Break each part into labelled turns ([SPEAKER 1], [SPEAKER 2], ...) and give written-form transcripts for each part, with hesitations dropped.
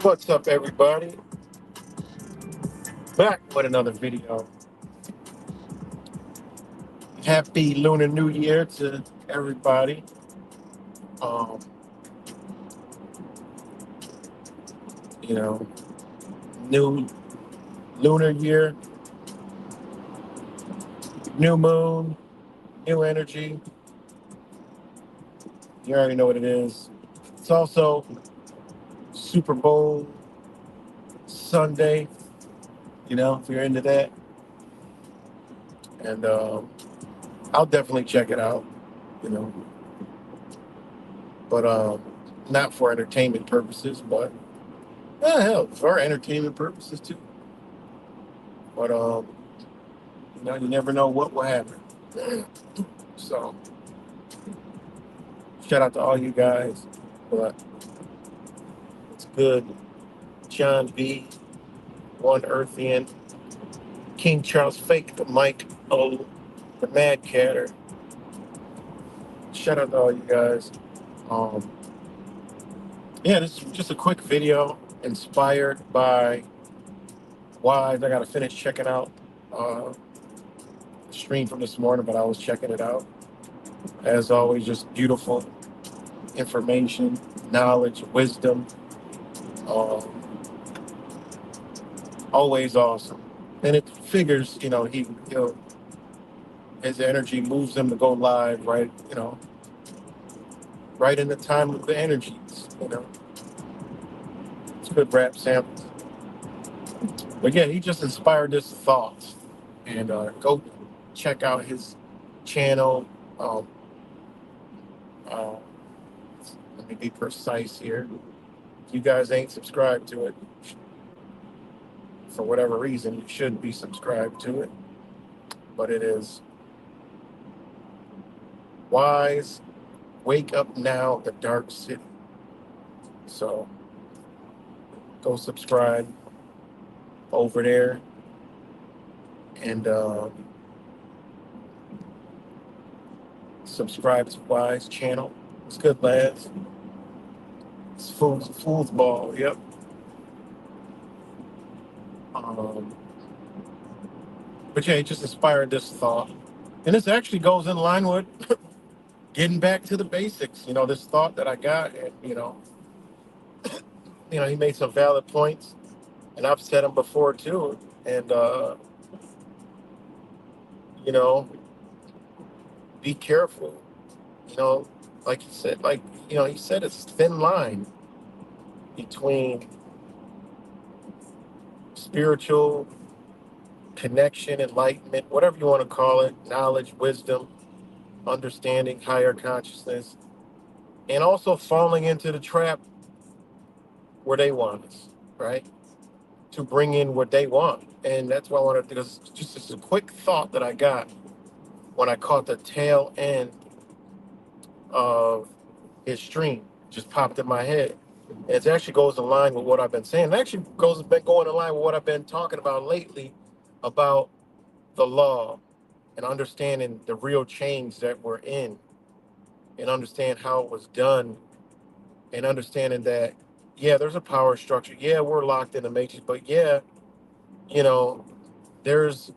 [SPEAKER 1] What's up, everybody? Back with another video. Happy Lunar New Year to everybody. Um, you know, new lunar year, new moon, new energy. You already know what it is. It's also Super Bowl Sunday, if you're into that. And I'll definitely check it out, you know. But not for entertainment purposes, but hell, for entertainment purposes too. But you never know what will happen. So shout out to all you guys. But it's good. John B, One Earthian, King Charles Fake, the Mike O, the Mad Catter. Shout out to all you guys. Um, this is just a quick video inspired by Wise. I gotta finish checking out the stream from this morning, but I was checking it out. As always, just beautiful. information, knowledge, wisdom. Um, Always awesome. And it figures, his energy moves him to go live, right? Right in the time of the energies. It's good rap samples. But yeah, he just inspired this thought. And go check out his channel. Um, uh, Let me be precise here. If you guys ain't subscribed to it, for whatever reason, you should be subscribed to it. But it is Wise Wake Up Now, the Dark City. So go subscribe over there and subscribe to Wise channel. It's good, lads. It's fool's ball. Yep. Um, but yeah, it just inspired this thought, and this actually goes in line with getting back to the basics. This thought that I got, and he made some valid points, and I've said them before too. And you know, be careful. You know, like he said, he said it's thin line between spiritual connection, enlightenment, whatever you want to call it, knowledge, wisdom, understanding, higher consciousness, and also falling into the trap where they want us, right? To bring in what they want. And that's why I wanted to, because just a quick thought that I got when I caught the tail end of his stream, just popped in my head. It actually goes in line with what I've been saying. It actually been going in line with what I've been talking about lately about the law and understanding the real change that we're in and understand how it was done and understanding that, yeah, there's a power structure. Yeah, we're locked in the matrix, but yeah, you know, there's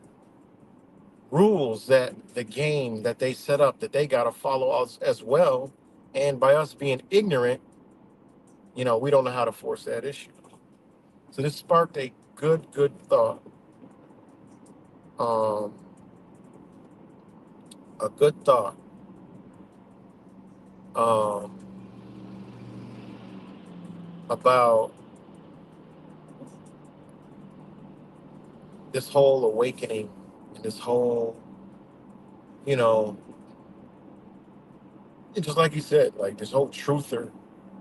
[SPEAKER 1] rules that the game that they set up that they got to follow us as well. And by us being ignorant, we don't know how to force that issue. So this sparked a good thought. Um, a good thought. Um, about this whole awakening and this whole, you know, and just like you said, like this whole truther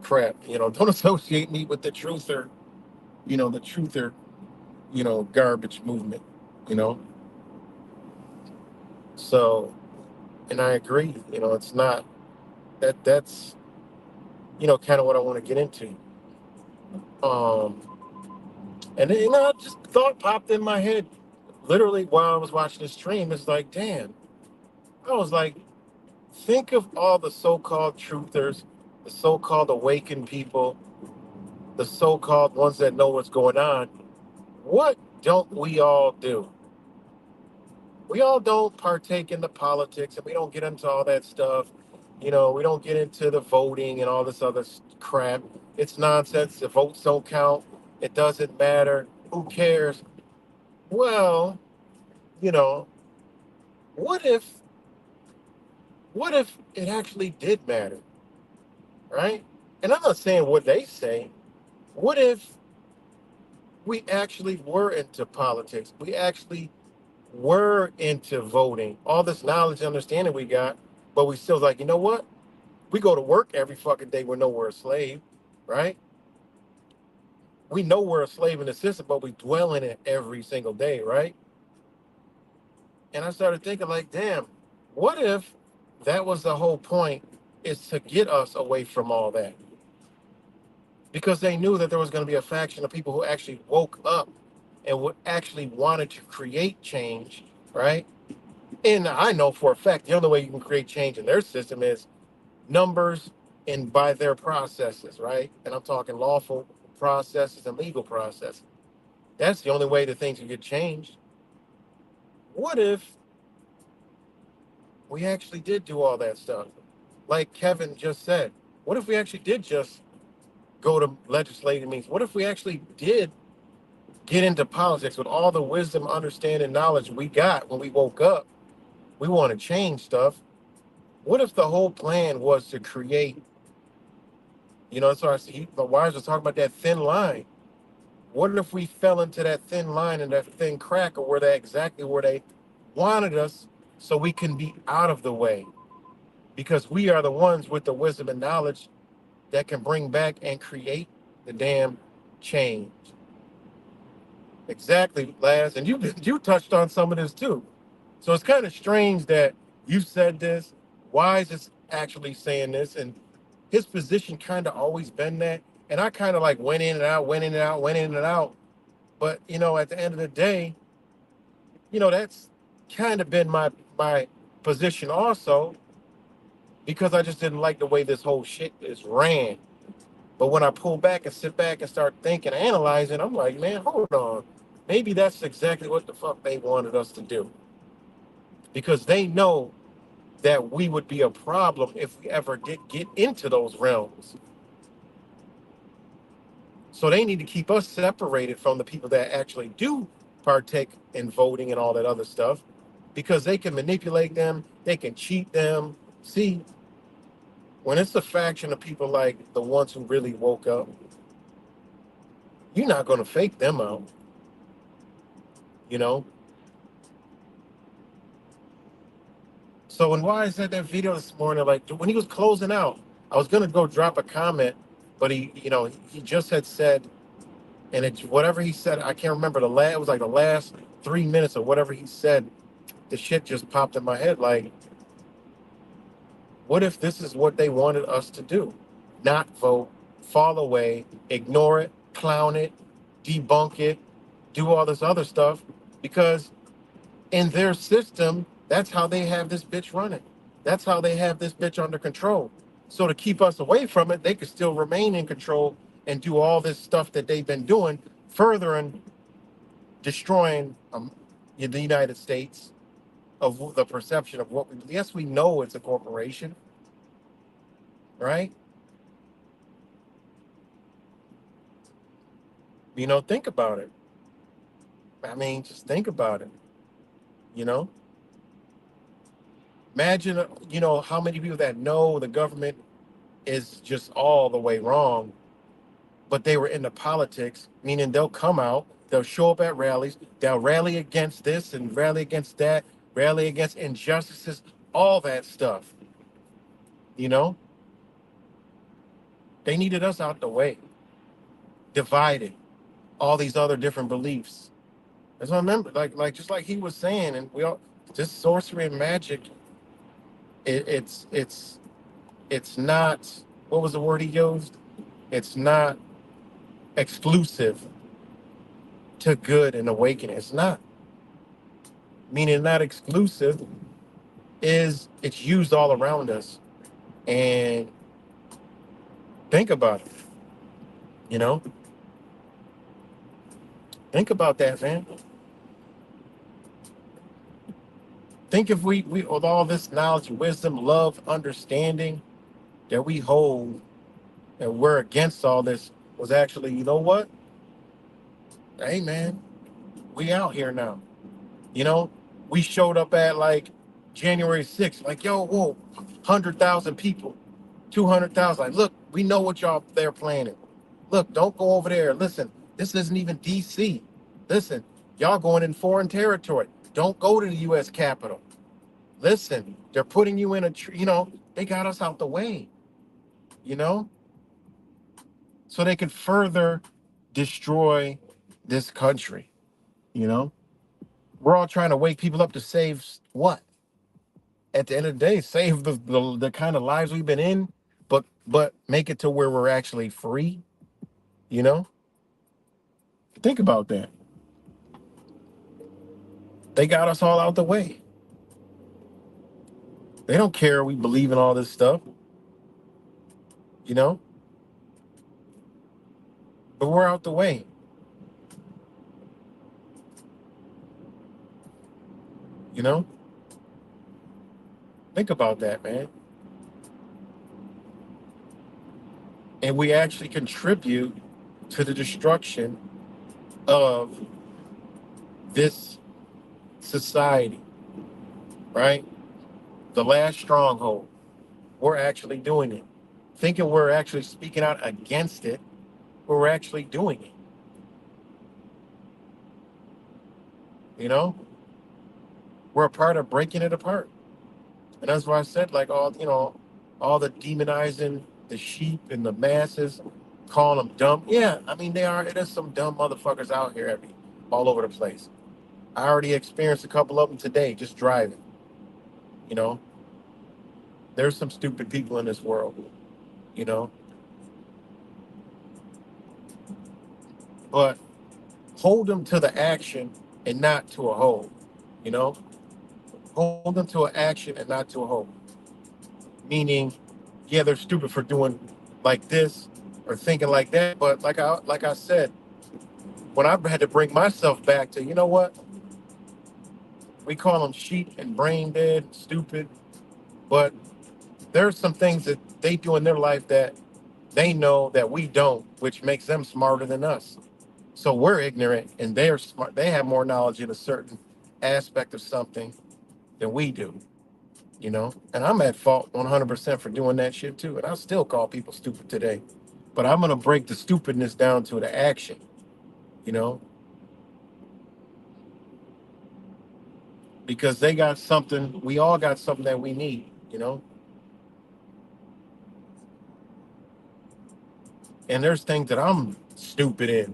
[SPEAKER 1] crap. Don't associate me with the truther, the truther, garbage movement. You know, so and I agree. It's not that's kind of what I want to get into. Um, and then, just thought popped in my head, literally while I was watching the stream. It's like, damn. I was like, think of all the so-called truthers, the so-called awakened people, the so-called ones that know what's going on. What don't we all do? We all don't partake in the politics, and we don't get into all that stuff. We don't get into the voting and all this other crap. It's nonsense. The votes don't count. It doesn't matter. Who cares? Well, you know, what if it actually did matter, right? And I'm not saying what they say. What if we actually were into politics? We actually were into voting. All this knowledge and understanding we got, but we still like, you know what? We go to work every fucking day. We know we're a slave, right? We know we're a slave in the system, but we dwell in it every single day, right? And I started thinking, like, damn, what if that was the whole point, is to get us away from all that? Because they knew that there was going to be a faction of people who actually woke up and would actually wanted to create change, right? And I know for a fact the only way you can create change in their system is numbers and by their processes, right? And I'm talking lawful processes and legal processes. That's the only way that things can get changed. What if we actually did do all that stuff? Like Kevin just said, What if we actually did just go to legislative meetings? What if we actually did get into politics with all the wisdom, understanding, knowledge we got when we woke up? We want to change stuff. What if the whole plan was to create, so the wires was talking about that thin line. What if we fell into that thin line and that thin crack, or where they exactly where they wanted us, so we can be out of the way? Because we are the ones with the wisdom and knowledge that can bring back and create the damn change. Exactly, Laz. And you touched on some of this too. So it's kind of strange that you said this. Wise is actually saying this, and his position kind of always been that. And I kind of like went in and out, went in and out, went in and out. But at the end of the day, that's kind of been my position also, because I just didn't like the way this whole shit is ran. But when I pull back and sit back and start thinking, analyzing, I'm like, man, hold on. Maybe that's exactly what the fuck they wanted us to do. Because they know that we would be a problem if we ever did get into those realms. So they need to keep us separated from the people that actually do partake in voting and all that other stuff, because they can manipulate them, they can cheat them. See, when it's a faction of people like the ones who really woke up, you're not going to fake them out, you know? So when Wise had that video this morning, like when he was closing out, I was gonna go drop a comment, but he just had said, and it's whatever he said, I can't remember it was like the last 3 minutes of whatever he said. The shit just popped in my head. Like, what if this is what they wanted us to do? Not vote, fall away, ignore it, clown it, debunk it, do all this other stuff, because in their system, that's how they have this bitch running. That's how they have this bitch under control. So to keep us away from it, they could still remain in control and do all this stuff that they've been doing, furthering destroying the United States of the perception of what we. Yes, we know it's a corporation, right? Think about it. I mean, just think about it. You know, Imagine, how many people that know the government is just all the way wrong, but they were into politics, meaning they'll come out, they'll show up at rallies, they'll rally against this and rally against that, rally against injustices, all that stuff. You know, they needed us out the way, divided, all these other different beliefs. That's what I remember, like just like he was saying, and we all this sorcery and magic. It's not, what was the word he used? It's not exclusive to good and awakening. It's not, meaning not exclusive, is it's used all around us. And think about it, you know, think about that, man. Think if we with all this knowledge, wisdom, love, understanding that we hold, and we're against all this, was actually, you know what? Hey, man, we out here now. You know, we showed up at like January 6th, like, yo, whoa, 100,000 people, 200,000. Like, look, we know what y'all they're planning. Look, don't go over there. Listen, this isn't even DC. Listen, y'all going in foreign territory. Don't go to the U.S. Capitol. Listen, they're putting you in they got us out the way, you know, so they can further destroy this country, you know. We're all trying to wake people up to save what? At the end of the day, save the kind of lives we've been in, but make it to where we're actually free. You know, think about that. They got us all out the way. They don't care we believe in all this stuff. You know, but we're out the way. You know, think about that, man. and we actually contribute to the destruction of this society, right? The last stronghold. We're actually doing it. Thinking we're actually speaking out against it, but we're actually doing it. You know, we're a part of breaking it apart. And that's why I said, like, all the demonizing the sheep and the masses, calling them dumb. Yeah, I mean, they are. There's some dumb motherfuckers out here all over the place. I already experienced a couple of them today just driving. You know, there's some stupid people in this world, you know, but hold them to the action and not to a hold, you know, hold them to an action and not to a hold. Meaning, yeah, they're stupid for doing like this or thinking like that. But like I said, when I had to bring myself back to, you know what, we call them sheep and brain dead, stupid, but there's some things that they do in their life that they know that we don't, which makes them smarter than us. So we're ignorant and they're smart. They have more knowledge in a certain aspect of something than we do, you know? And I'm at fault 100% for doing that shit too. And I still call people stupid today. But I'm going to break the stupidness down to the action, you know? Because they got something, we all got something that we need, you know? And there's things that I'm stupid in,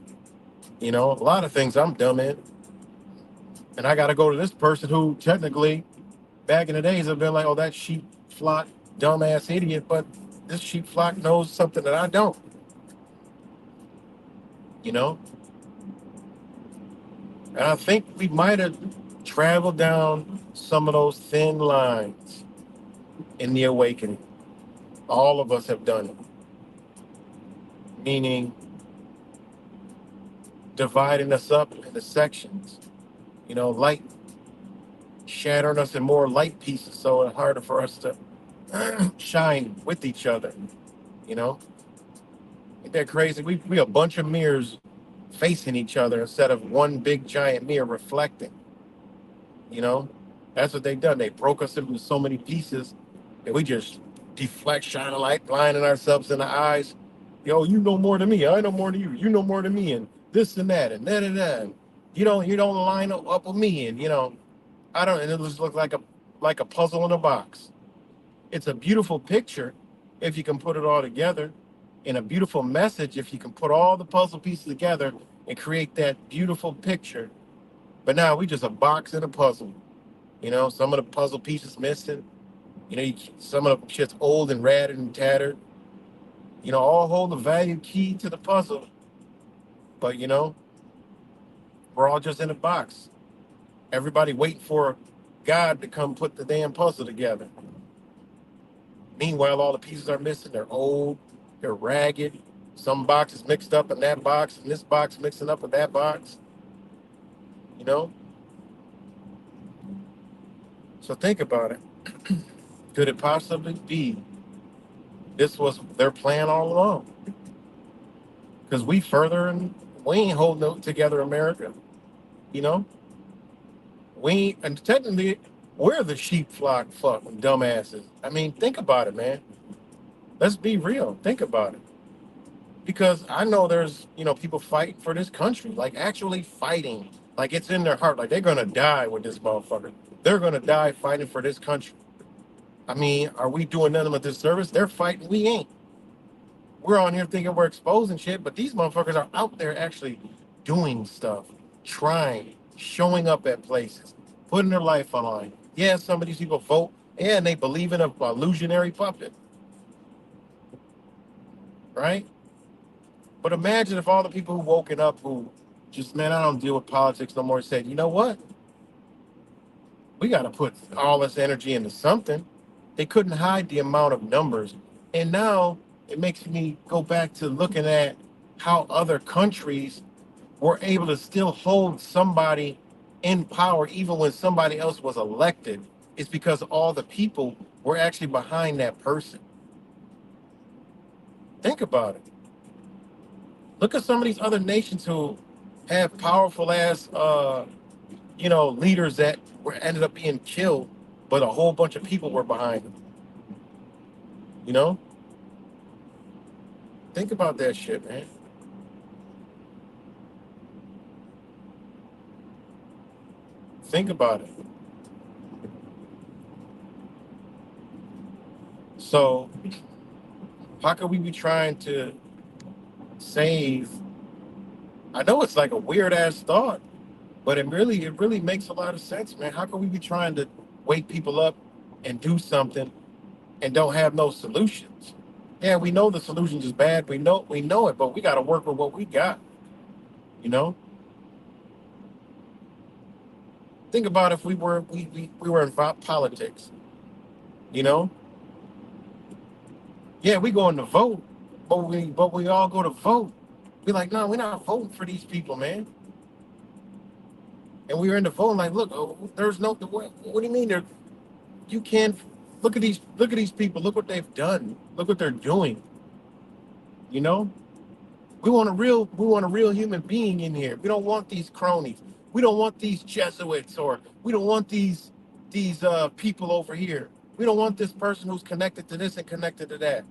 [SPEAKER 1] you know? A lot of things I'm dumb in. And I got to go to this person who technically back in the days have been like, oh, that sheep flock dumbass idiot, but this sheep flock knows something that I don't, you know? And I think we might have traveled down some of those thin lines in the awakening. All of us have done it, meaning dividing us up into sections, you know, light shattering us in more light pieces so it's harder for us to shine with each other, you know? Ain't that crazy? We a bunch of mirrors facing each other instead of one big giant mirror reflecting. You know, that's what they done. They broke us into so many pieces, and we just deflect, shine a light, blinding ourselves in the eyes. Yo, you know more than me. I know more than you. You know more than me, and this and that, and that and that. And you don't line up with me, and I don't. And it just look like a puzzle in a box. It's a beautiful picture if you can put it all together, and a beautiful message if you can put all the puzzle pieces together and create that beautiful picture. But now we just a box and a puzzle. Some of the puzzle pieces missing. Some of the shit's old and ratted and tattered. All hold the value key to the puzzle, but we're all just in a box. Everybody waiting for God to come put the damn puzzle together. Meanwhile, all the pieces are missing. They're old. They're ragged. Some boxes mixed up in that box, and this box mixing up with that box. You know. So think about it. Could it possibly be this was their plan all along? Because we ain't holding it together, America. You know, and technically we're the sheep flock fucking dumbasses. I mean, think about it, man. Let's be real. Think about it. Because I know there's people fighting for this country, like actually fighting, like it's in their heart, like they're gonna die with this motherfucker. They're gonna die fighting for this country. I mean, are we doing nothing but this service? They're fighting, we ain't. We're on here thinking we're exposing shit, but these motherfuckers are out there actually doing stuff, trying, showing up at places, putting their life on line. Yeah, some of these people vote, yeah, and they believe in a illusionary puppet, right? But imagine if all the people who woken up who just, man, I don't deal with politics no more, said, you know what? We got to put all this energy into something. They couldn't hide the amount of numbers. And now it makes me go back to looking at how other countries were able to still hold somebody in power even when somebody else was elected. It's because all the people were actually behind that person. Think about it. Look at some of these other nations who have powerful ass, leaders that were ended up being killed, but a whole bunch of people were behind them. You know, think about that shit, man. Think about it. So, how can we be trying to save? I know it's like a weird ass thought, but it really makes a lot of sense, man. How can we be trying to wake people up and do something and don't have no solutions? Yeah, we know the solutions is bad. We know it, but we got to work with what we got. You know, think about if we were in politics. You know, yeah, we going to vote, but we all go to vote. Be like, no, we're not voting for these people, man. And we were in the vote like, look, there's no. What do you mean? You can't look at these people. Look what they've done. Look what they're doing. You know, we want a real human being in here. We don't want these cronies. We don't want these Jesuits, or we don't want these people over here. We don't want this person who's connected to this and connected to that.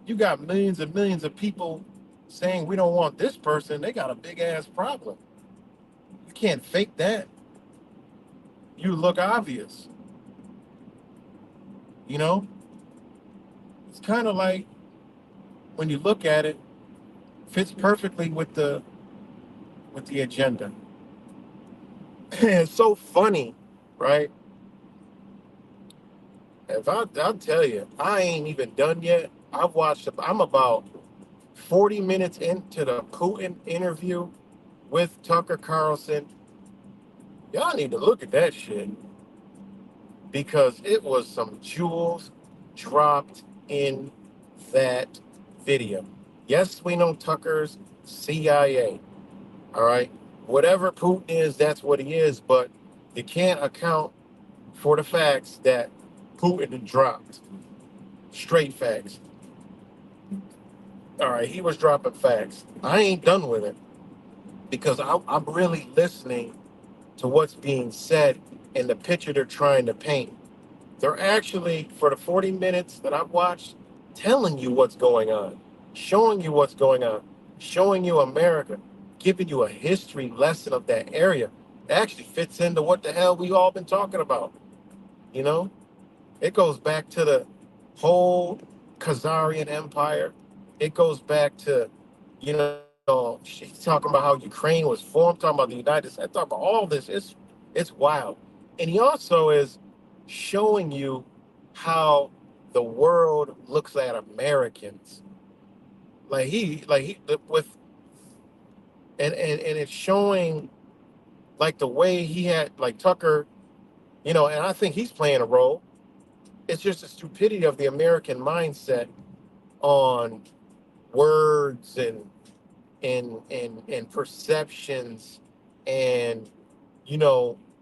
[SPEAKER 1] You got millions and millions of people saying we don't want this person. They got a big ass problem. You can't fake that. You look obvious. You know, it's kind of like when you look at it, fits perfectly with the agenda. It's so funny, right? I'll tell you, I ain't even done yet. I'm about 40 minutes into the Putin interview with Tucker Carlson. Y'all need to look at that shit because it was some jewels dropped in that video. Yes, we know Tucker's CIA. All right. Whatever Putin is, that's what he is. But you can't account for the facts that Putin dropped. Straight facts. All right. He was dropping facts. I ain't done with it because I'm really listening to what's being said and the picture they're trying to paint. They're actually, for the 40 minutes that I've watched, telling you what's going on, showing you what's going on, showing you America, giving you a history lesson of that area. It actually fits into what the hell we all been talking about. You know, it goes back to the whole Khazarian Empire. It goes back to, she's talking about how Ukraine was formed, talking about the United States, talking about all this. It's wild. And he also is showing you how the world looks at Americans. With and it's showing like the way he had like Tucker, and I think he's playing a role. It's just the stupidity of the American mindset on words and perceptions and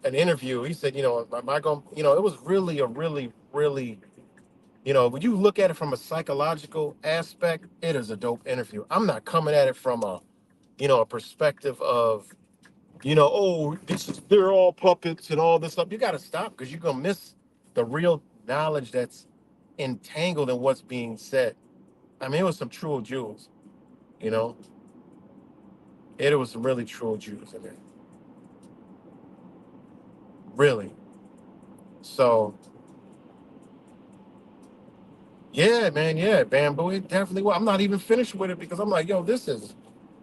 [SPEAKER 1] an interview. He said, am I going? It was really a really. When you look at it from a psychological aspect, it is a dope interview. I'm not coming at it from a perspective of, they're all puppets and all this stuff. You got to stop because you're gonna miss the real knowledge that's entangled in what's being said. I mean, it was some true jewels, you know. It was some really true jewels in there, really. So yeah, man, yeah, Bamboo, it definitely was. I'm not even finished with it because I'm like, yo, this is.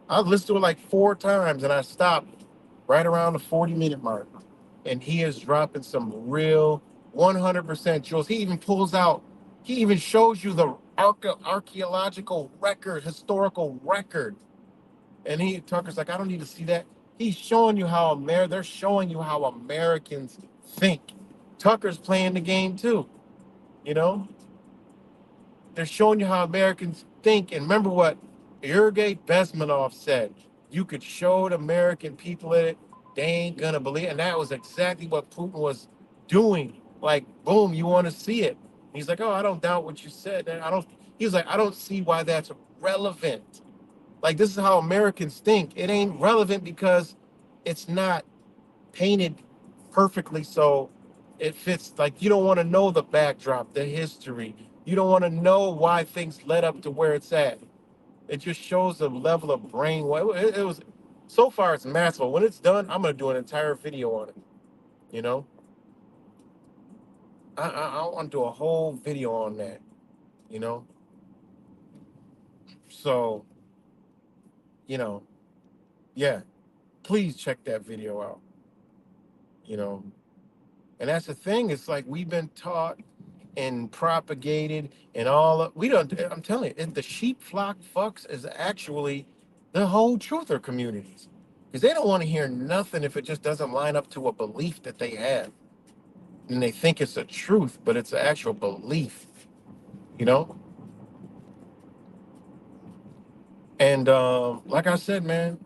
[SPEAKER 1] I've listened to it like 4 times and I stopped right around the 40-minute mark. And he is dropping some real 100% jewels. He even shows you the archaeological record, historical record. And Tucker's like, I don't need to see that. He's showing you they're showing you how Americans think. Tucker's playing the game too, you know? They're showing you how Americans think. And remember what Sergei Bezmenov said. You could show the American people it, they ain't gonna believe. And that was exactly what Putin was doing. Like, boom, you want to see it. He's like, oh, I don't doubt what you said. I don't. He was like, I don't see why that's relevant. Like, this is how Americans think. It ain't relevant because it's not painted perfectly so it fits. Like, you don't want to know the backdrop, the history. You don't want to know why things led up to where it's at. It just shows the level of brain. It was so far it's massive. When it's done, I'm gonna do an entire video on it. You know, I want to do a whole video on that. You know, so you know, yeah. Please check that video out. You know, and that's the thing. It's like we've been taught and propagated and all. We don't. I'm telling you, the sheep flock fucks is actually the whole truther communities because they don't want to hear nothing if it just doesn't line up to a belief that they have. And they think it's a truth, but it's an actual belief, you know? And like I said, man,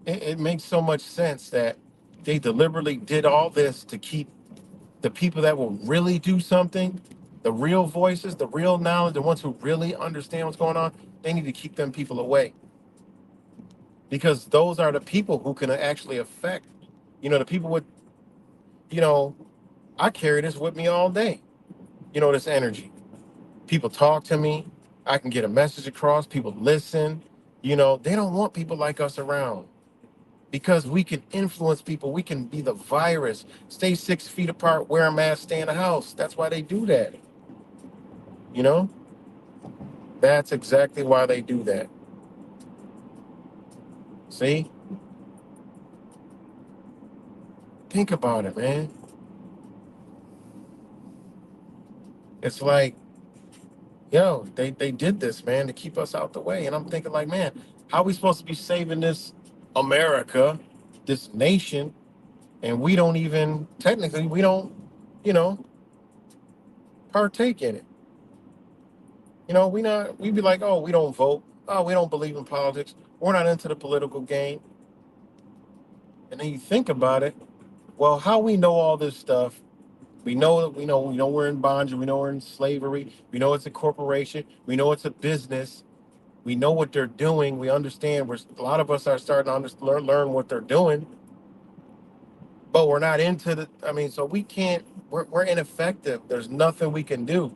[SPEAKER 1] it makes so much sense that they deliberately did all this to keep the people that will really do something, the real voices, the real knowledge, the ones who really understand what's going on, they need to keep them people away because those are the people who can actually affect, the people with, you know, I carry this with me all day, this energy. People talk to me. I can get a message across. People listen. They don't want people like us around because we can influence people. We can be the virus. Stay 6 feet apart, wear a mask, stay in the house. That's why they do that. You know, that's exactly why they do that. See, think about it, man. It's like, yo, they did this, man, to keep us out the way. And I'm thinking, like, man, how are we supposed to be saving this America, this nation, and we don't even technically we don't you know partake in it. We'd be like, oh, we don't vote, oh, we don't believe in politics, we're not into the political game. And then you think about it, well, how we know all this stuff? We know we're in bondage, we know we're in slavery, we know it's a corporation, we know it's a business, we know what they're doing, we understand, a lot of us are starting to learn what they're doing, but we're not into the. I mean, so we can't. We're ineffective. There's nothing we can do.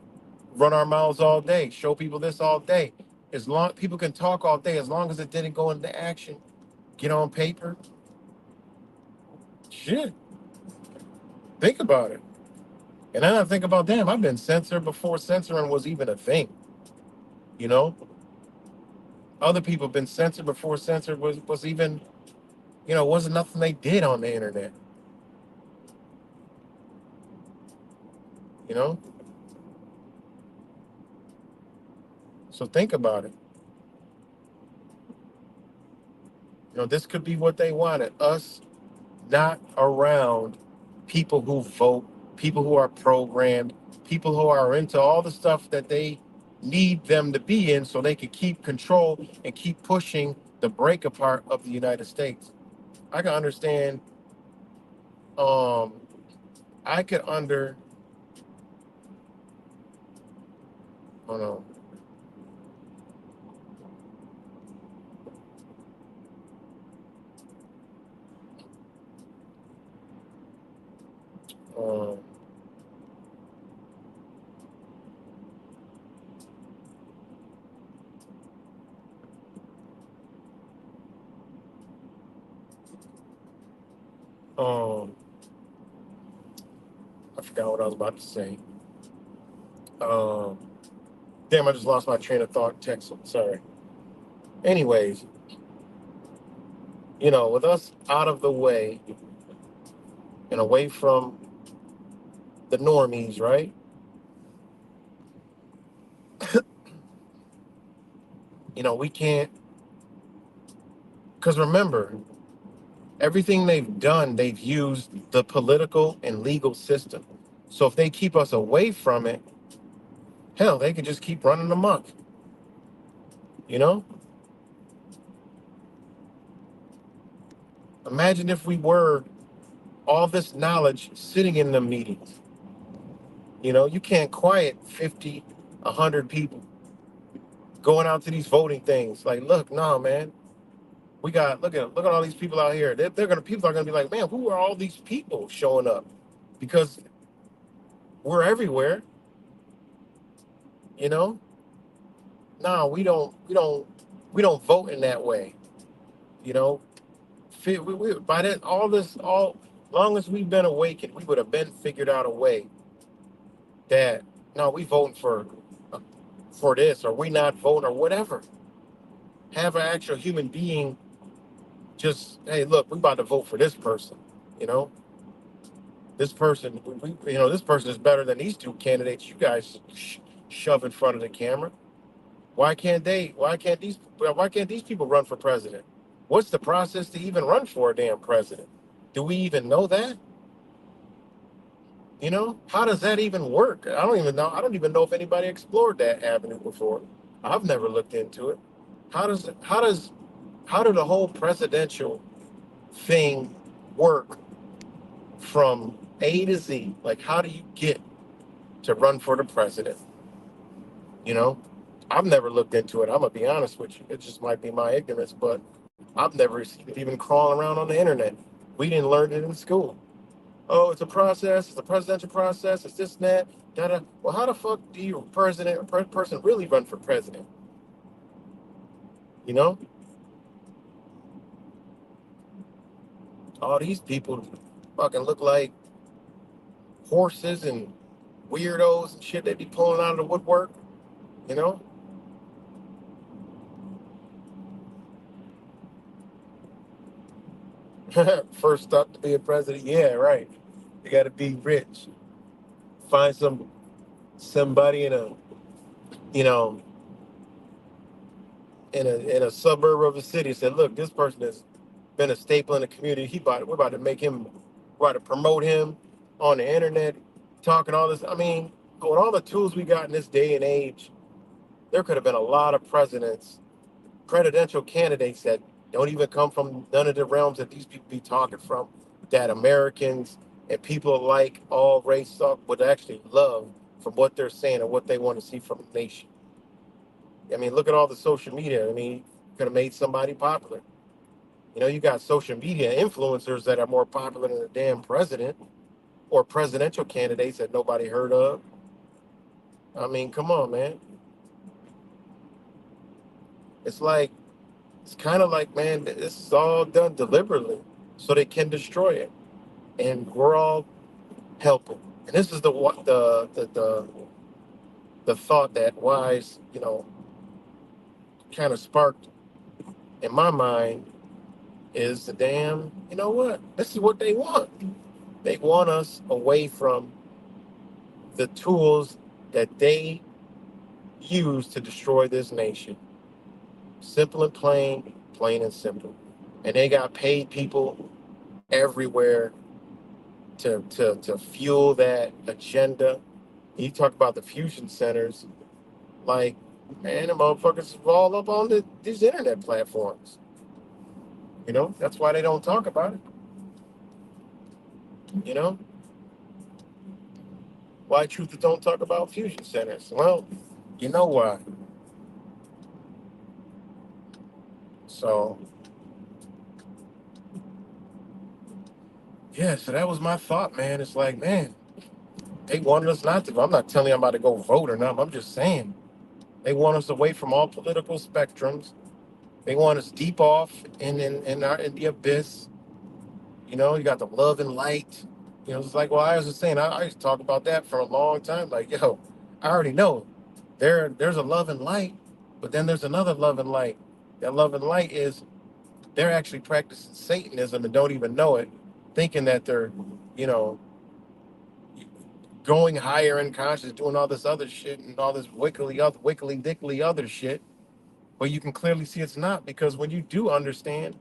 [SPEAKER 1] Run our mouths all day. Show people this all day. As long people can talk all day, as long as it didn't go into action, get on paper. Shit. Think about it. And then I think about, damn, I've been censored before censoring was even a thing. You know, other people have been censored before censored was even. Wasn't nothing they did on the internet. You know. So think about it. This could be what they wanted. Us not around people who vote, people who are programmed, people who are into all the stuff that they need them to be in so they can keep control and keep pushing the break apart of the United States. I can understand, um, I could under, oh no, um, um, I forgot what I was about to say. Um, Damn, I just lost my train of thought. Text, sorry. Anyways, with us out of the way and away from the normies, right? We can't, because remember, everything they've done, they've used the political and legal system. So if they keep us away from it, hell, they could just keep running amok, you know? Imagine if we were all this knowledge sitting in the meetings. You can't quiet 50, 100 people. going out to these voting things. Like, look, no, man, we got look at all these people out here. People are gonna be like, man, who are all these people showing up? Because we're everywhere, you know. No, we don't vote in that way, you know. By that all long as we've been awakened, we would have been figured out a way that no, we voting for this or we not voting or whatever. Have an actual human being just hey, look, we about to vote for this person, you know. This person, this person is better than these two candidates you guys shove in front of the camera. Why can't they? Why can't these people run for president? What's the process to even run for a damn president? Do we even know that? You know, how does that even work? I don't even know. I don't even know if anybody explored that avenue before. I've never looked into it. How do the whole presidential thing work from A to Z? Like, how do you get to run for the president? You know, I've never looked into it. I'm gonna be honest with you. It just might be my ignorance, but I've never seen it even crawling around on the internet. We didn't learn it in school. Oh, it's a process. It's a presidential process. It's this and that. Da-da. Well, how the fuck do you person really run for president? You know, all these people fucking look like horses and weirdos and shit. They be pulling out of the woodwork. You know, first up to be a president. Yeah, right. You got to be rich. Find somebody you know in a suburb of a city. Said, look, this person has been a staple in the community. We're about to make him, we're about to promote him on the internet, talking all this. I mean, with all the tools we got in this day and age, there could have been a lot of presidential candidates that don't even come from none of the realms that these people be talking from, that Americans and people alike, all races, would actually love from what they're saying and what they want to see from the nation. I mean, look at all the social media. I mean, could have made somebody popular. You know, you got social media influencers that are more popular than the damn president or presidential candidates that nobody heard of. I mean, come on, man. It's like, it's kind of like, man, this is all done deliberately so they can destroy it. And we're all helping. And this is the thought that Wise, kind of sparked in my mind is the damn, you know what? This is what they want. They want us away from the tools that they use to destroy this nation. Simple and plain and simple. And they got paid people everywhere to fuel that agenda. You talk about the fusion centers, like, man, the motherfuckers all up on these internet platforms. You know, that's why they don't talk about it. You know, why truth don't talk about fusion centers? Well, you know why. So yeah, so that was my thought, man. It's like, man, they wanted us not to. I'm not telling you I'm about to go vote or not. I'm just saying they want us away from all political spectrums. They want us deep off in the abyss. You know, you got the love and light. You know, it's like, well, I was just saying, I used to talk about that for a long time. Like, yo, I already know there's a love and light, but then there's another love and light. That love and light is they're actually practicing Satanism and don't even know it, thinking that they're, you know, going higher in consciousness, doing all this other shit and all this wickly dickly other shit. But you can clearly see it's not, because when you do understand,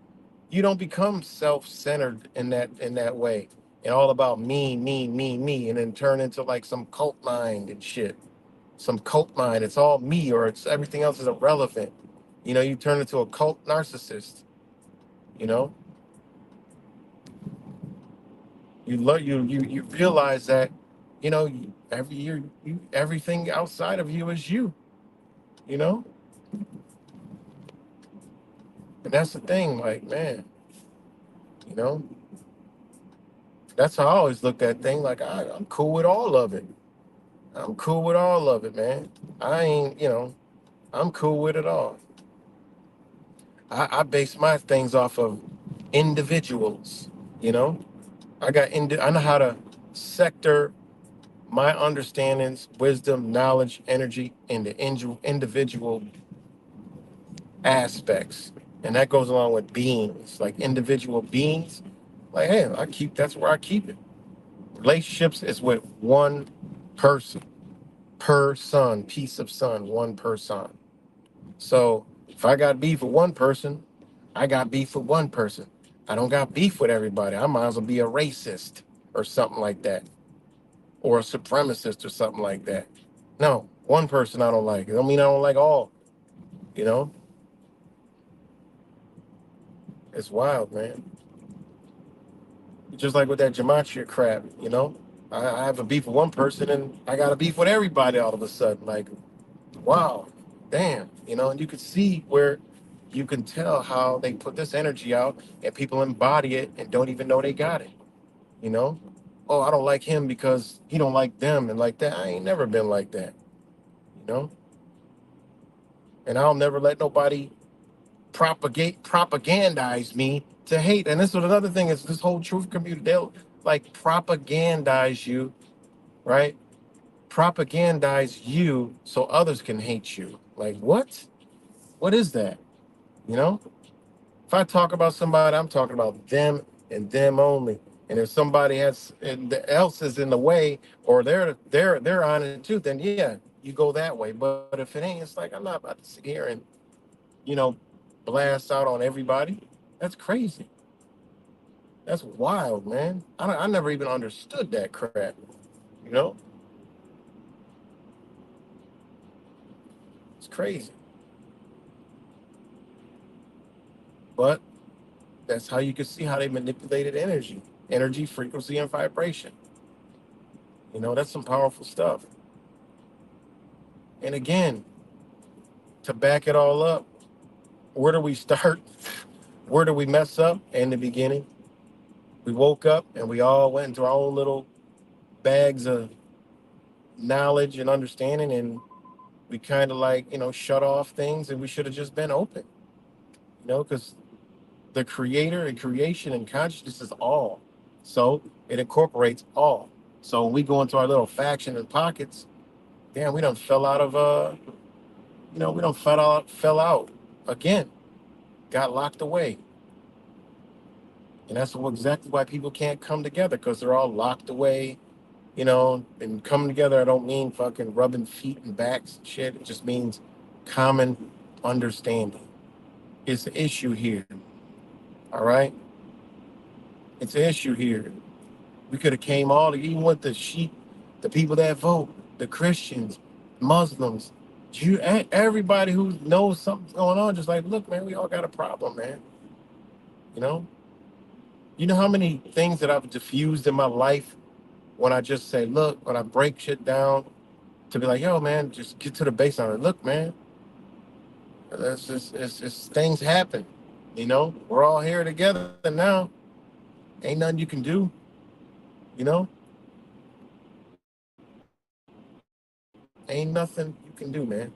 [SPEAKER 1] you don't become self-centered in that way and all about me, and then turn into like some cult mind and shit. Some cult mind. It's all me, or it's everything else is irrelevant. You know, you turn into a cult narcissist. You know, you realize that, every year everything outside of you is you. You know, And that's the thing, like, man, you know, that's how I always looked at thing. Like, I'm cool with all of it. I'm cool with all of it, man. I ain't, I'm cool with it all. I base my things off of individuals, you know. I know how to sector my understandings, wisdom, knowledge, energy into individual aspects. And that goes along with beings, like individual beings. Like, hey, that's where I keep it. Relationships is with one person per son, piece of sun, one per son. So if I got beef with one person, I got beef with one person. I don't got beef with everybody. I might as well be a racist or something like that, or a supremacist or something like that. No, one person I don't like. It don't mean I don't like all. You know, it's wild, man. Just like with that gematria crap. I have a beef with one person and I got a beef with everybody all of a sudden. Like, wow, damn. And you can see where you can tell how they put this energy out and people embody it and don't even know they got it. You know, oh, I don't like him because he don't like them and like that. I ain't never been like that. You know, and I'll never let nobody propagandize me to hate. And this is another thing is this whole truth community. They'll like propagandize you, right? Propagandize you so others can hate you. Like what? What is that? You know? If I talk about somebody, I'm talking about them and them only. And if somebody else is in the way or they're on it too, then yeah, you go that way. But if it ain't, it's like I'm not about to sit here and you know blast out on everybody. That's crazy. That's wild, man. I never even understood that crap. You know, it's crazy. But that's how you can see how they manipulated energy, frequency, and vibration. That's some powerful stuff. And again, to back it all up, where do we start? Where do we mess up in the beginning? We woke up and we all went into our own little bags of knowledge and understanding, and we kind of like, shut off things, and we should have just been open, because the creator and creation and consciousness is all. So it incorporates all. So when we go into our little faction and pockets, damn, we don't fell out of we don't fell out again, got locked away. And that's exactly why people can't come together, because they're all locked away, and coming together, I don't mean fucking rubbing feet and backs and shit. It just means common understanding. It's an issue here. All right. It's an issue here. We could have came all, even with the sheep, the people that vote, the Christians, Muslims, everybody who knows something's going on, just like, look, man, we all got a problem, man. You know, you know how many things that I've diffused in my life when I just say, look, when I break shit down to be like, yo, man, just get to the base on it. Look, man, it's things happen. We're all here together now. Ain't nothing you can do. You know, ain't nothing you can do, man.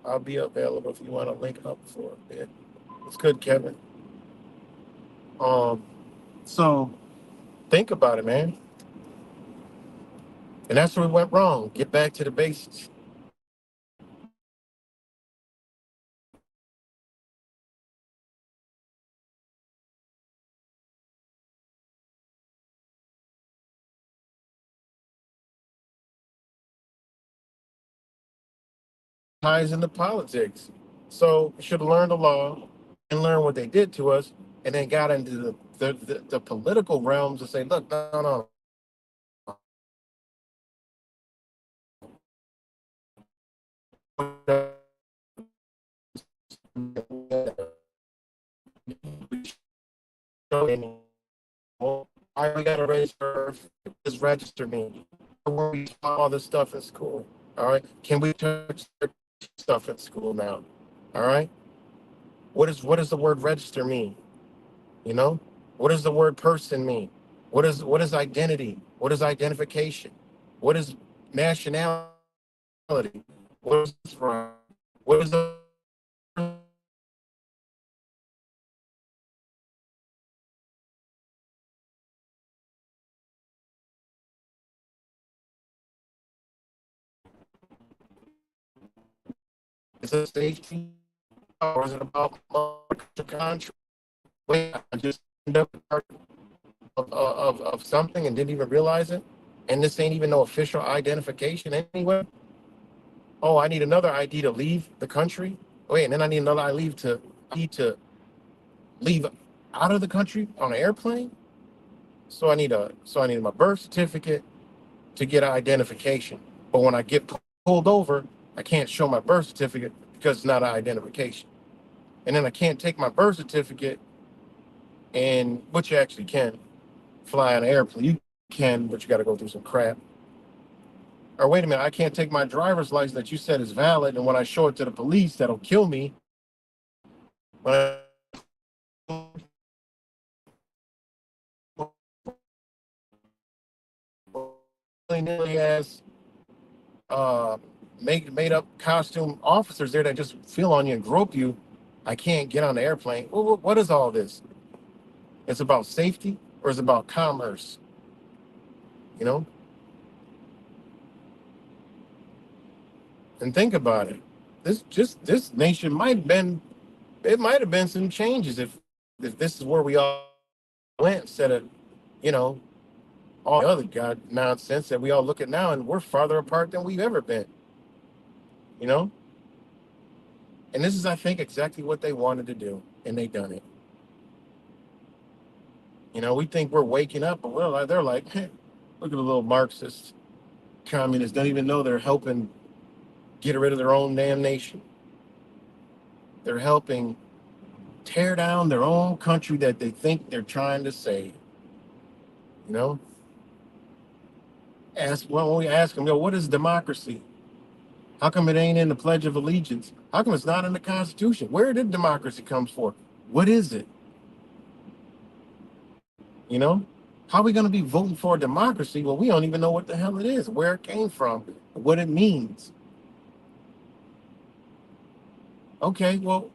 [SPEAKER 1] I'll be available if you want to link up for a bit. It's good, Kevin. Um, so think about it, man. And that's where we went wrong. Get back to the basics. Ties into politics. So we should have learned the law and learned what they did to us, and then got into the political realms and say, look, no, no. I got to register. Just register me. All this stuff is cool. All right. Can we touch stuff at school now? All right. What does the word register mean? You know, what does the word person mean? What is identity? What is identification? What is nationality? What is from? What is the is it safety or is it about country? Wait, I just end up part of something and didn't even realize it. And this ain't even no official identification anyway. Oh, I need another ID to leave the country. Wait, and then I need another I need to leave out of the country on an airplane. So I need my birth certificate to get identification. But when I get pulled over, I can't show my birth certificate because it's not an identification. And then I can't take my birth certificate and which you actually can fly on an airplane. You can, but you got to go through some crap. Or wait a minute, I can't take my driver's license that you said is valid, and when I show it to the police, that'll kill me. When I as uh, made up costume officers there that just feel on you and grope you, I can't get on the airplane. What is all this? It's about safety or it's about commerce? You know. And think about it. This nation might have been it might have been some changes if this is where we all went instead of you know all the other god nonsense that we all look at now, and we're farther apart than we've ever been. You know. And this is, I think, exactly what they wanted to do, and they done it. We think we're waking up, but they're like, "Heh, look at the little Marxist communists. Don't even know they're helping get rid of their own damn nation. They're helping tear down their own country that they think they're trying to save." You know, when we ask them, what is democracy? How come it ain't in the Pledge of Allegiance? How come it's not in the Constitution? Where did democracy come from? What is it? You know, how are we going to be voting for democracy when we don't even know what the hell it is, where it came from, what it means? Okay, well,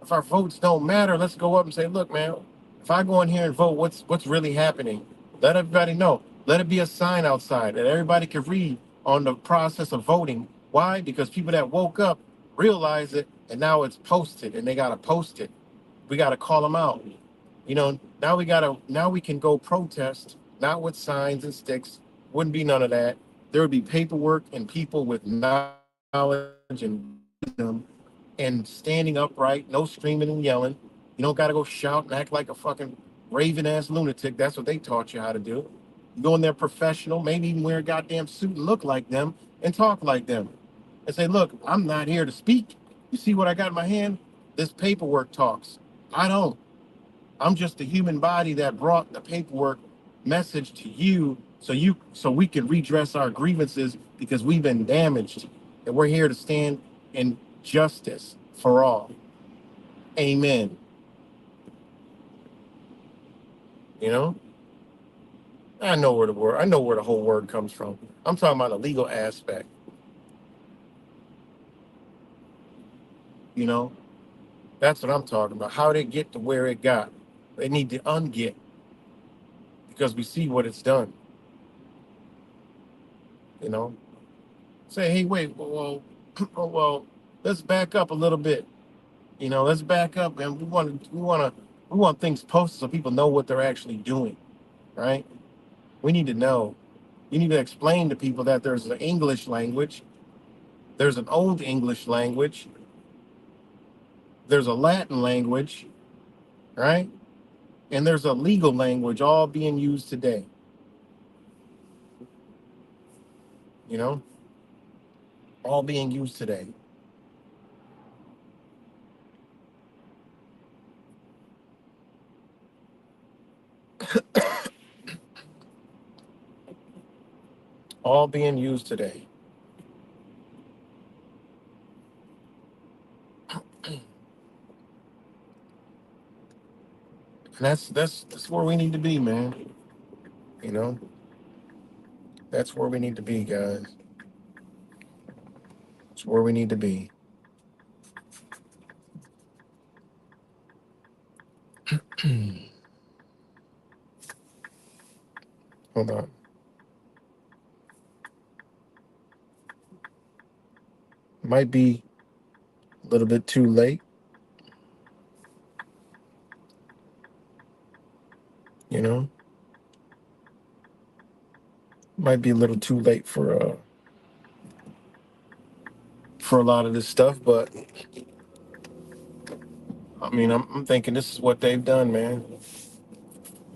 [SPEAKER 1] if our votes don't matter, let's go up and say, look, man, if I go in here and vote, what's really happening? Let everybody know. Let it be a sign outside that everybody can read on the process of voting. Why? Because people that woke up realize it, and now it's posted, and they gotta post it. We gotta call them out. Now we can go protest, not with signs and sticks. Wouldn't be none of that. There would be paperwork and people with knowledge and wisdom and standing upright, no screaming and yelling. You don't got to go shout and act like a fucking raven ass lunatic. That's what they taught you how to do. You go in there professional, maybe even wear a goddamn suit and look like them and talk like them. And say, look, I'm not here to speak. You see what I got in my hand? This paperwork talks. I don't. I'm just a human body that brought the paperwork message to you so we can redress our grievances because we've been damaged. And we're here to stand in justice for all. Amen. You know? I know where the whole word comes from. I'm talking about the legal aspect, you know? That's what I'm talking about. How they get to where it got. They need to unget because we see what it's done, you know? Say, hey, wait, well, let's back up a little bit. Let's back up, and we want things posted so people know what they're actually doing, right? We need to know. You need to explain to people that there's an English language, there's an old English language, there's a Latin language, right? And there's a legal language all being used today, you know, all being used today, all being used today. And that's where we need to be, man. You know, that's where we need to be, guys. It's where we need to be. Hold on. Might be a little bit too late. You know, might be a little too late for a lot of this stuff. But I mean, I'm thinking this is what they've done, man.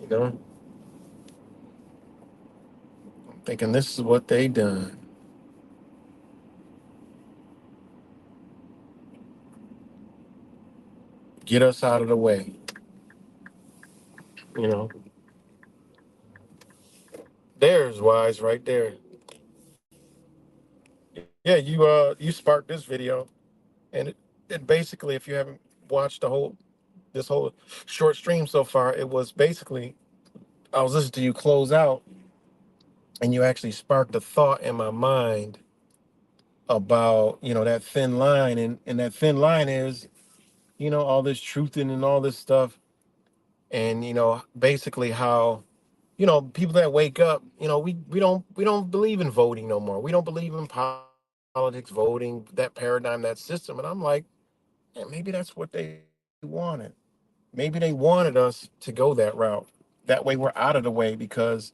[SPEAKER 1] You know, I'm thinking this is what they done. Get us out of the way. You know, there's Wise right there. Yeah, you sparked this video, and it basically, if you haven't watched this whole short stream so far, it was basically I was listening to you close out, and you actually sparked a thought in my mind about that thin line, and that thin line is all this truthing and all this stuff, and basically how people that wake up, we don't believe in voting no more. We don't believe in politics, voting, that paradigm, that system. And I'm like, yeah, maybe that's what they wanted. Maybe they wanted us to go that route. That way we're out of the way, because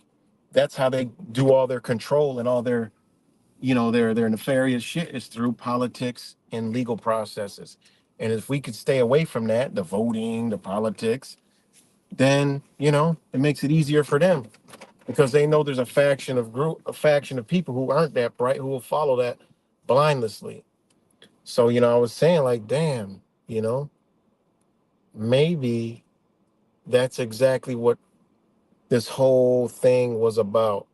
[SPEAKER 1] that's how they do all their control and all their nefarious shit is through politics and legal processes. And if we could stay away from that, the voting, the politics, then it makes it easier for them, because they know there's a faction of people who aren't that bright, who will follow that blindlessly. So I was saying, like, damn, you know maybe that's exactly what this whole thing was about.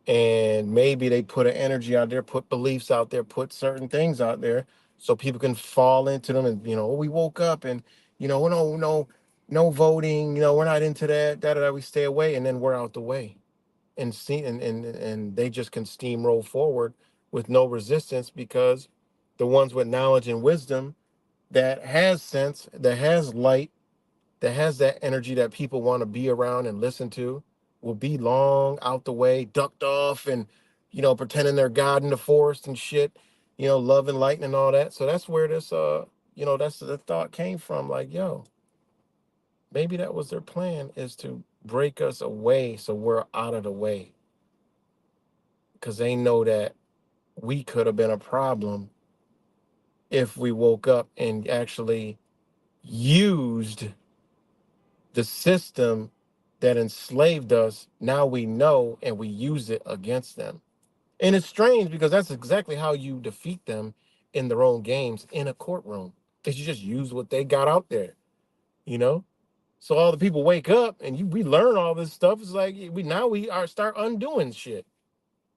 [SPEAKER 1] And maybe they put an energy out there, put beliefs out there, put certain things out there, so people can fall into them. And we woke up, and we don't no voting, we're not into that, we stay away, and then we're out the way, and see, and they just can steamroll forward with no resistance, because the ones with knowledge and wisdom, that has sense, that has light, that has that energy that people want to be around and listen to, will be long out the way, ducked off, and pretending they're God in the forest and shit, love and light and all that. So that's where this that's the thought came from. Like, yo, maybe that was their plan, is to break us away so we're out of the way. Because they know that we could have been a problem if we woke up and actually used the system that enslaved us. Now we know, and we use it against them. And it's strange, because that's exactly how you defeat them in their own games, in a courtroom. Is you just use what they got out there, you know? So all the people wake up, and we learn all this stuff. It's like we are start undoing shit.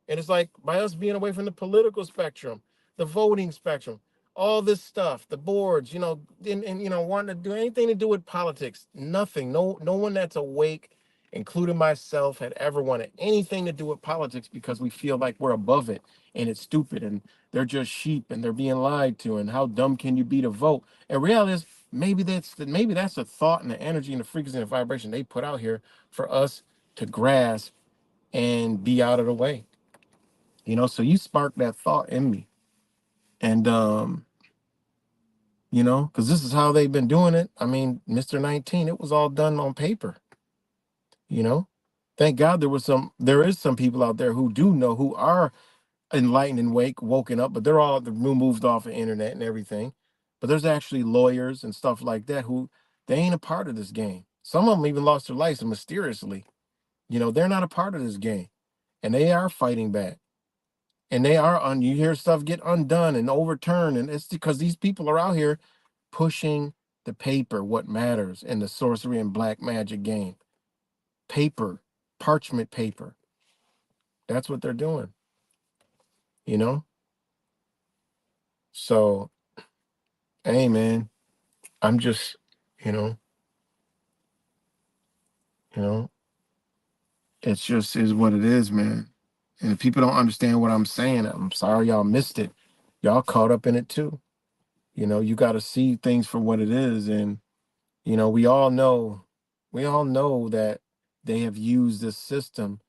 [SPEAKER 1] And it's like, by us being away from the political spectrum, the voting spectrum, all this stuff, the boards, and wanting to do anything to do with politics, nothing. No one that's awake, including myself, had ever wanted anything to do with politics, because we feel like we're above it, and it's stupid, and they're just sheep, and they're being lied to, and how dumb can you be to vote? And reality is, maybe that's a thought and the energy and the frequency and the vibration they put out here for us to grasp and be out of the way. So you sparked that thought in me. And because this is how they've been doing it. I mean, Mr. 19, it was all done on paper, you know. Thank God there is some people out there who do know, who are enlightened and woken up, but they're all moved off the internet and everything. But there's actually lawyers and stuff like that who, they ain't a part of this game. Some of them even lost their lives mysteriously. They're not a part of this game, and they are fighting back. And they are you hear stuff get undone and overturned, and it's because these people are out here pushing the paper, what matters in the sorcery and black magic game. Paper, parchment paper. That's what they're doing, you know. So, hey, man, I'm just, you know, You know, it's just is what it is, man. And if people don't understand what I'm saying, I'm sorry y'all missed it. Y'all caught up in it too. You know, you got to see things for what it is. And you know, we all know that they have used this system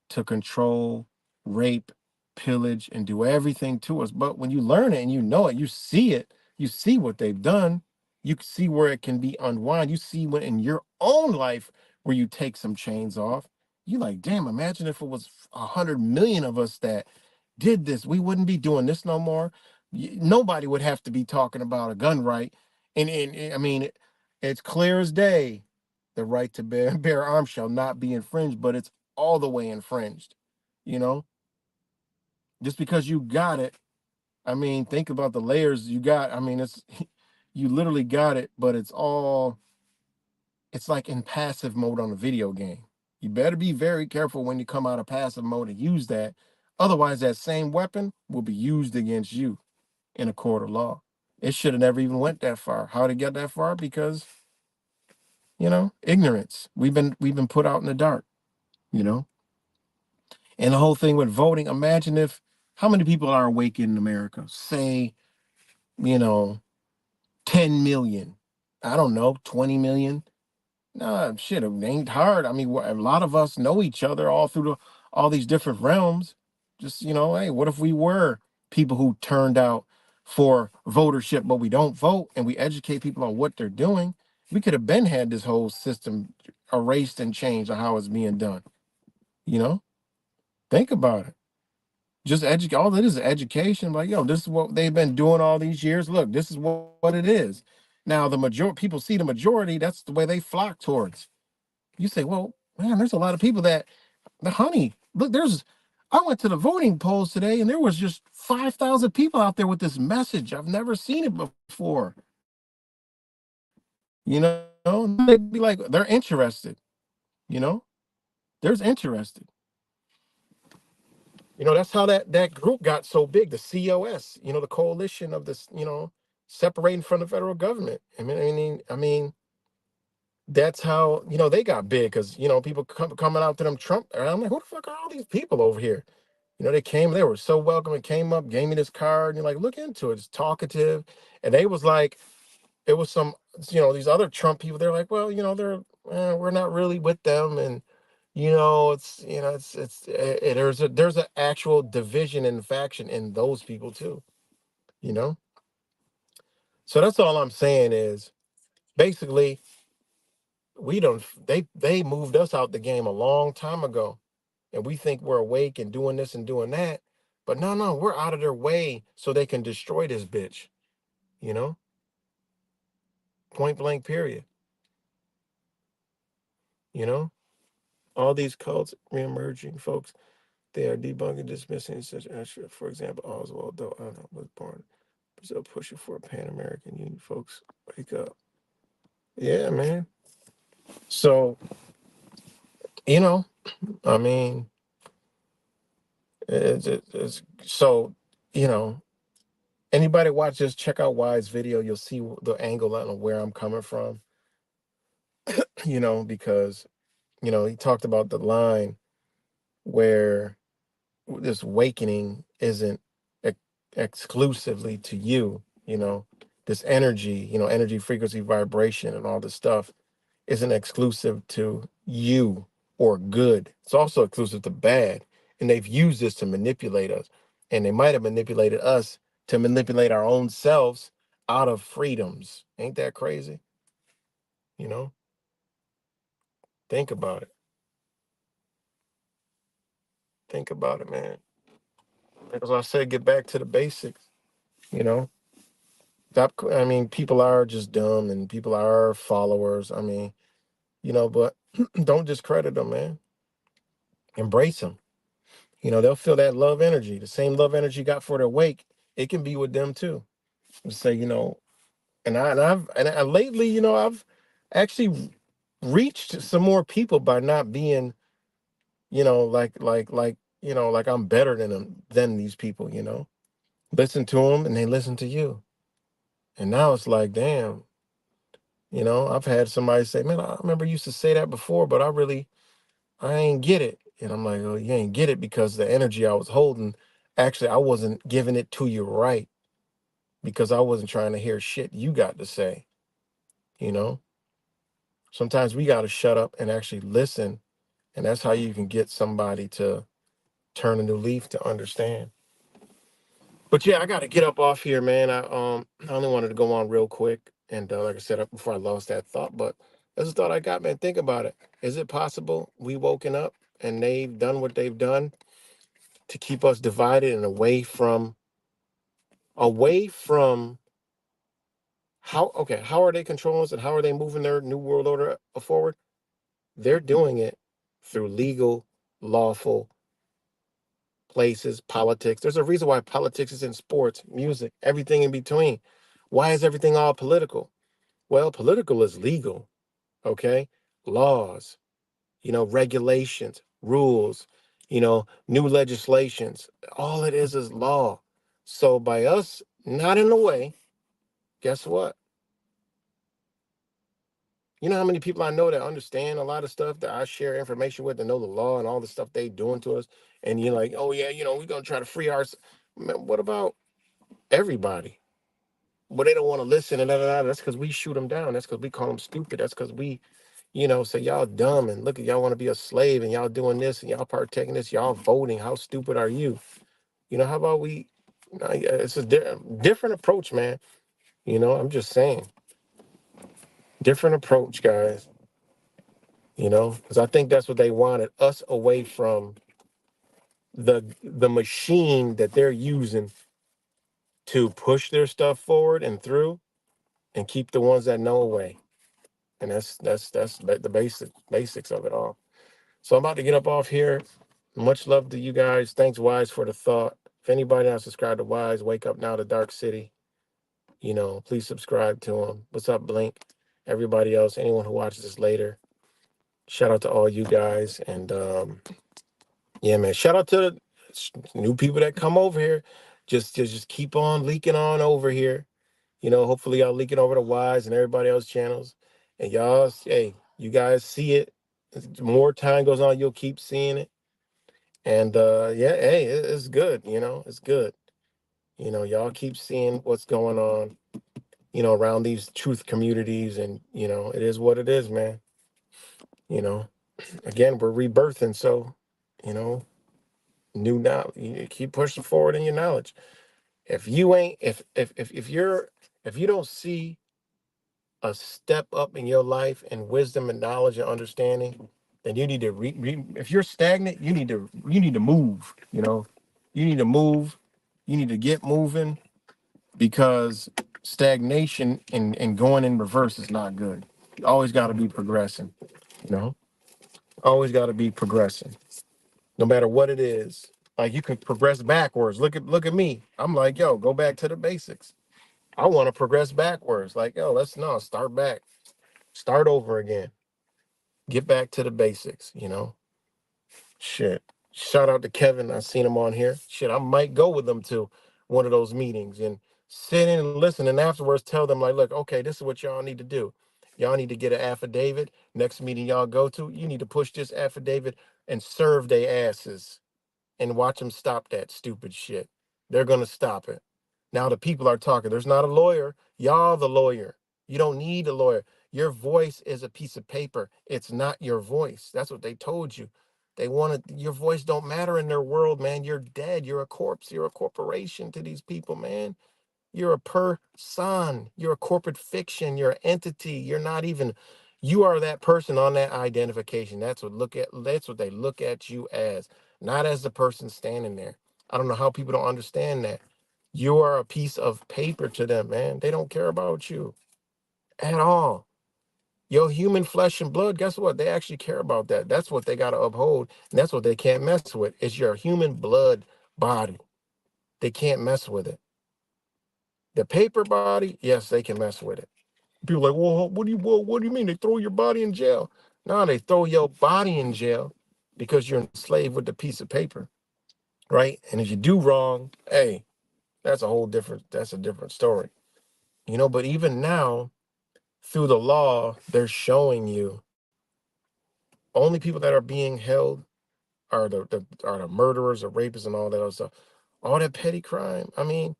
[SPEAKER 1] to control, rape, pillage, and do everything to us. But when you learn it and you know it, you see it, you see what they've done, you see where it can be unwind. You see when in your own life where you take some chains off. You like, damn, imagine if it was 100 million of us that did this. We wouldn't be doing this no more. Nobody would have to be talking about a gun right. And I mean, it's clear as day. The right to bear arms shall not be infringed, but it's all the way infringed. You know, just because you got it, I mean, think about the layers you got. I mean, it's you literally got it, but it's like in passive mode on a video game. You better be very careful when you come out of passive mode and use that. Otherwise, that same weapon will be used against you in a court of law. It should have never even went that far. How did it get that far? Because ignorance. We've been put out in the dark. You know, and the whole thing with voting. Imagine if how many people are awake in America? Say, you know, 10 million. I don't know, 20 million. Nah, shit, it ain't hard. I mean, a lot of us know each other all through all these different realms. Just hey, what if we were people who turned out for votership, but we don't vote, and we educate people on what they're doing? We could have been had this whole system erased and changed on how it's being done. You know, think about it. Just educate. All it is education. Like, yo, this is what they've been doing all these years. Look, this is what it is. Now, the majority people see the majority. That's the way they flock towards. You say, well, man, there's a lot of people the honey. Look, I went to the voting polls today, and there was just 5,000 people out there with this message. I've never seen it before. They'd be like, they're interested. You know, there's interested. That's how that group got so big, the COS, the coalition of this, separating from the federal government. I mean, that's how, they got big because, people coming out to them Trump. And I'm like, who the fuck are all these people over here? They were so welcoming, came up, gave me this card, and you're like, look into it. It's talkative. And they was like, it was some, these other Trump people. They're like, well, we're not really with them. And, there's an actual division and faction in those people too, you know? So that's all I'm saying is basically we don't, they moved us out the game a long time ago, and we think we're awake and doing this and doing that. But no, we're out of their way so they can destroy this bitch, you know? Point blank, period. You know? All these cults reemerging, folks, they are debunking, dismissing such action. For example, Oswald, though I don't know, was born Brazil pushing for a Pan American Union. Folks, wake up. Yeah, man. So, you know, I mean, it's so, you know, anybody watch this, check out Wide's video. You'll see the angle on where I'm coming from, because, he talked about the line where this awakening isn't exclusively to you, this energy, energy, frequency, vibration, and all this stuff isn't exclusive to you or good. It's also exclusive to bad. And they've used this to manipulate us. And they might have manipulated us to manipulate our own selves out of freedoms. Ain't that crazy? You know, think about it. Think about it, man. As I said, get back to the basics, you know. Stop. I mean, people are just dumb and people are followers. I mean, but don't discredit them, man. Embrace them. They'll feel that love energy, the same love energy you got for their wake. It can be with them too. Say, and I lately, I've actually reached some more people by not being, like I'm better than these people. Listen to them and they listen to you, and now it's like, damn, You know, I've had somebody say, "Man, I remember you used to say that before, but I ain't get it." And I'm like, "Oh, you ain't get it because the energy I was holding, actually, I wasn't giving it to you right because I wasn't trying to hear shit you got to say." You know, sometimes we got to shut up and actually listen, and that's how you can get somebody to turn a new leaf to understand. But yeah, I got to get up off here, man. I only wanted to go on real quick, and like I said before, I lost that thought. But that's a thought I got, man. Think about it. Is it possible we woken up and they've done what they've done to keep us divided and away from how? Okay, how are they controlling us, and how are they moving their new world order forward? They're doing it through legal, lawful places, politics. There's a reason why politics is in sports, music, everything in between. Why is everything all political? Well, political is legal, okay? Laws, regulations, rules, new legislations. All it is law. So by us not in the way, guess what? You know how many people I know that understand a lot of stuff that I share information with and know the law and all the stuff they doing to us. And you're like, oh yeah, we're gonna try to free our. Man, what about everybody? But they don't want to listen and that's because we shoot them down. That's because we call them stupid. That's because we, say y'all dumb and look at y'all want to be a slave and y'all doing this and y'all partaking this, y'all voting. How stupid are you? How about we? Yeah, it's a different approach, man. I'm just saying, different approach, guys. Because I think that's what they wanted us away from the machine that they're using to push their stuff forward and through, and keep the ones that know away. And that's the basics of it all. So I'm about to get up off here. Much love to you guys. Thanks, Wise, for the thought. If anybody not subscribed to Wise, Wake Up Now to Dark City, please subscribe to him. What's up, Blink? Everybody else, anyone who watches this later, shout out to all you guys. And yeah, man, shout out to the new people that come over here. Just keep on leaking on over here. Hopefully y'all leaking over to Wise and everybody else's channels. And y'all, hey, you guys see it. As more time goes on, you'll keep seeing it. And yeah, hey, it's good, it's good. Y'all keep seeing what's going on, around these truth communities, and it is what it is, man. You know, Again, we're rebirthing, so you know, new now. You keep pushing forward in your knowledge. If you ain't, if you don't see a step up in your life in wisdom and knowledge and understanding, then you need to if you're stagnant, you need to move, You need to move, you need to get moving, because stagnation and going in reverse is not good. You always got to be progressing, you know? Always got to be progressing. No matter what it is. Like, you can progress backwards. Look at me. I'm like, yo, go back to the basics. I want to progress backwards. Like, yo, let's no start back. Start over again. Get back to the basics, Shit. Shout out to Kevin. I seen him on here. Shit, I might go with them to one of those meetings and sit in and listen, and afterwards tell them, like, look, okay, this is what y'all need to do. Y'all need to get an affidavit. Next meeting y'all go to, you need to push this affidavit and serve their asses and watch them stop that stupid shit. They're going to stop it. Now the people are talking. There's not a lawyer. Y'all the lawyer. You don't need a lawyer. Your voice is a piece of paper. It's not your voice. That's what they told you. They wanted your voice don't matter in their world, man. You're dead. You're a corpse. You're a corporation to these people, man. You're a person. You're a corporate fiction. You're an entity. You're not even. You are that person on that identification. That's what they look at you as, not as the person standing there. I don't know how people don't understand that. You are a piece of paper to them, man. They don't care about you at all. Your human flesh and blood, guess what? They actually care about that. That's what they got to uphold. And that's what they can't mess with. It's your human blood body. They can't mess with it. The paper body, yes, they can mess with it. People are like, well, what do you mean? They throw your body in jail? No, they throw your body in jail because you're enslaved with the piece of paper, right? And if you do wrong, hey, that's a different story. But even now, through the law, they're showing you only people that are being held are the murderers, the rapists, and all that other stuff. All that petty crime. I mean,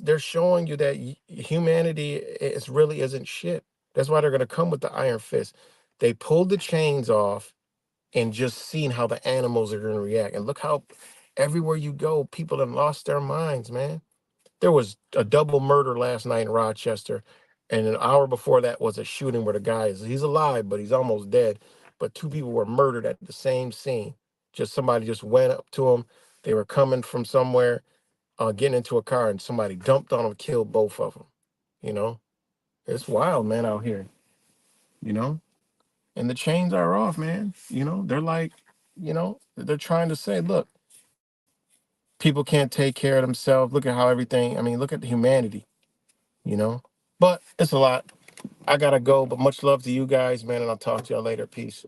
[SPEAKER 1] they're showing you that humanity is really isn't shit. That's why they're gonna come with the iron fist. They pulled the chains off and just seen how the animals are gonna react. And look how everywhere you go, people have lost their minds, man. There was a double murder last night in Rochester, and an hour before that was a shooting where the guy he's alive, but he's almost dead. But two people were murdered at the same scene. Just somebody just went up to them. They were coming from somewhere, getting into a car, and somebody dumped on them, killed both of them. You know, it's wild, man, out here. You know, and the chains are off, man. You know, they're like, they're trying to say, look, people can't take care of themselves. Look at how everything. I mean, look at the humanity. You know, but it's a lot. I gotta go, but much love to you guys, man, and I'll talk to y'all later. Peace.